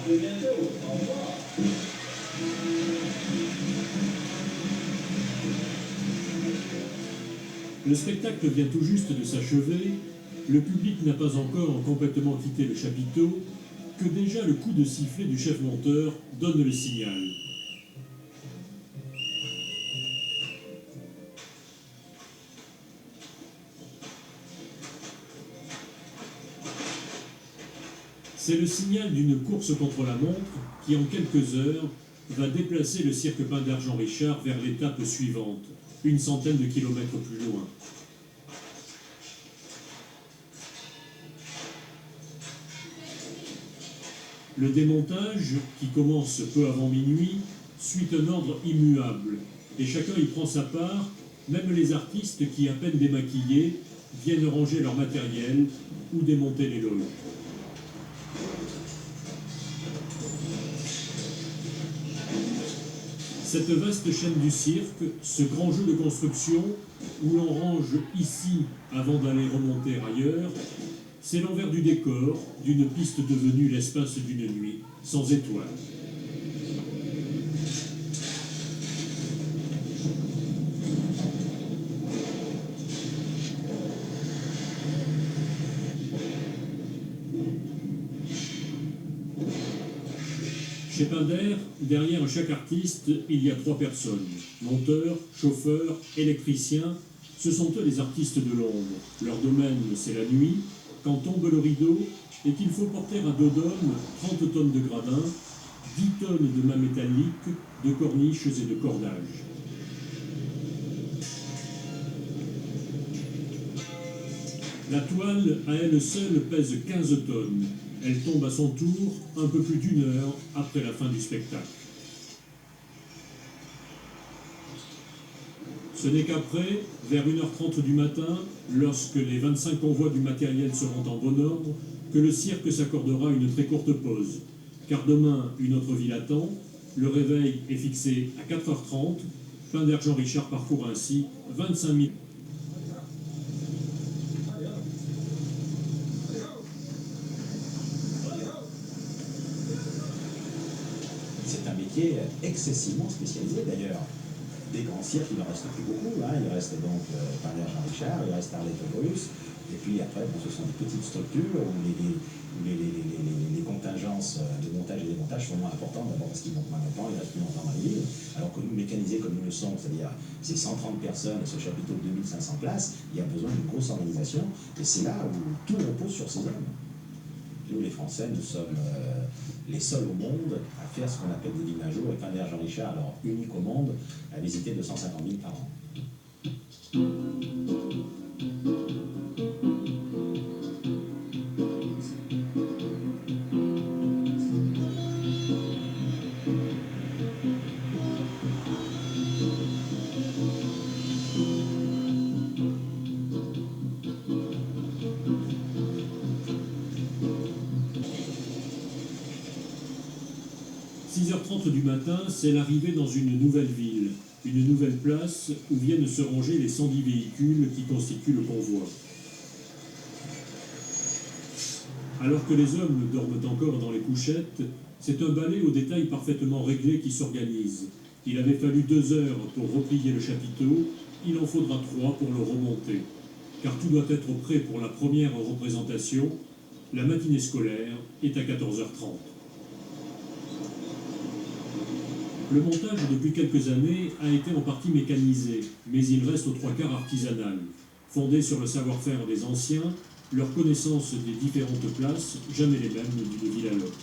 très bientôt. Au revoir. Le spectacle vient tout juste de s'achever, le public n'a pas encore complètement quitté le chapiteau, que déjà le coup de sifflet du chef monteur donne le signal. C'est le signal d'une course contre la montre qui, en quelques heures, va déplacer le cirque Pindar-Jean Richard vers l'étape suivante, une centaine de kilomètres plus loin. Le démontage, qui commence peu avant minuit, suit un ordre immuable, et chacun y prend sa part, même les artistes qui, à peine démaquillés, viennent ranger leur matériel ou démonter les loges. Cette vaste chaîne du cirque, ce grand jeu de construction, où l'on range ici avant d'aller remonter ailleurs, c'est l'envers du décor d'une piste devenue l'espace d'une nuit, sans étoiles. Chez Pindar, derrière chaque artiste, il y a 3 personnes. Monteurs, chauffeurs, électriciens, ce sont eux les artistes de l'ombre. Leur domaine, c'est la nuit, quand tombe le rideau et qu'il faut porter à dos d'homme 30 tonnes de gradins, 10 tonnes de mâts métalliques, de corniches et de cordages. La toile, à elle seule, pèse 15 tonnes. Elle tombe à son tour un peu plus d'1 heure après la fin du spectacle. Ce n'est qu'après, vers 1h30 du matin, lorsque les 25 convois du matériel seront en bon ordre, que le cirque s'accordera une très courte pause. Car demain, une autre ville attend. Le réveil est fixé à 4h30. Pindar-Jean Richard parcourt ainsi 25 000. C'est un métier excessivement spécialisé d'ailleurs. Des grands cirques, il en reste plus beaucoup. Hein. Il reste donc Pindar-Jean Richard, il reste Arlette-Bruce. Et puis après, bon, ce sont des petites structures où les contingences de montage et démontage sont moins importantes, d'abord parce qu'ils montent moins longtemps, ils restent plus longtemps dans les villes, alors que nous, mécanisés comme nous le sommes, c'est-à-dire ces 130 personnes et ce chapiteau de 2500 places, il y a besoin d'une grosse organisation, et c'est là où tout repose sur ces hommes. Nous, les Français, nous sommes les seuls au monde à faire ce qu'on appelle des villes d'un jour, et Pindar-Jean Richard, alors unique au monde, a visité 250 000 par an. 6h30 du matin, c'est l'arrivée dans une nouvelle ville, une nouvelle place où viennent se ranger les 110 véhicules qui constituent le convoi. Alors que les hommes dorment encore dans les couchettes, c'est un balai aux détails parfaitement réglés qui s'organise. Il avait fallu 2 heures pour replier le chapiteau, il en faudra 3 pour le remonter. Car tout doit être prêt pour la première représentation. La matinée scolaire est à 14h30. Le montage, depuis quelques années, a été en partie mécanisé, mais il reste aux 3/4 artisanal. Fondé sur le savoir-faire des anciens, leur connaissance des différentes places, jamais les mêmes d'une ville à l'autre.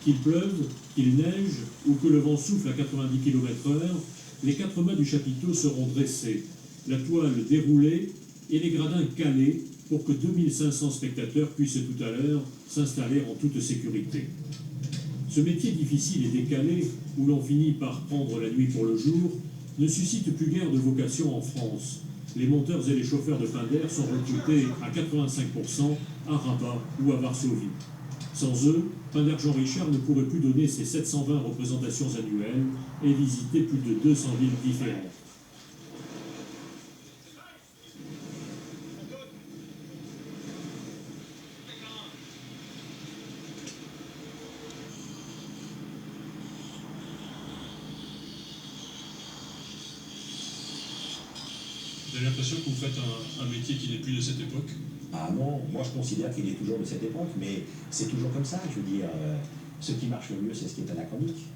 Qu'il pleuve, qu'il neige, ou que le vent souffle à 90 km/h, les 4 mâts du chapiteau seront dressés, la toile déroulée et les gradins calés pour que 2500 spectateurs puissent tout à l'heure s'installer en toute sécurité. Ce métier difficile et décalé, où l'on finit par prendre la nuit pour le jour, ne suscite plus guère de vocation en France. Les monteurs et les chauffeurs de Pindar sont recrutés à 85% à Rabat ou à Varsovie. Sans eux, Pindar-Jean Richard ne pourrait plus donner ses 720 représentations annuelles et visiter plus de 200 villes différentes. avez l'impression que vous faites un métier qui n'est plus de cette époque? Ah non, moi je considère qu'il est toujours de cette époque, mais c'est toujours comme ça, je veux dire. Ce qui marche le mieux, c'est ce qui est anachronique.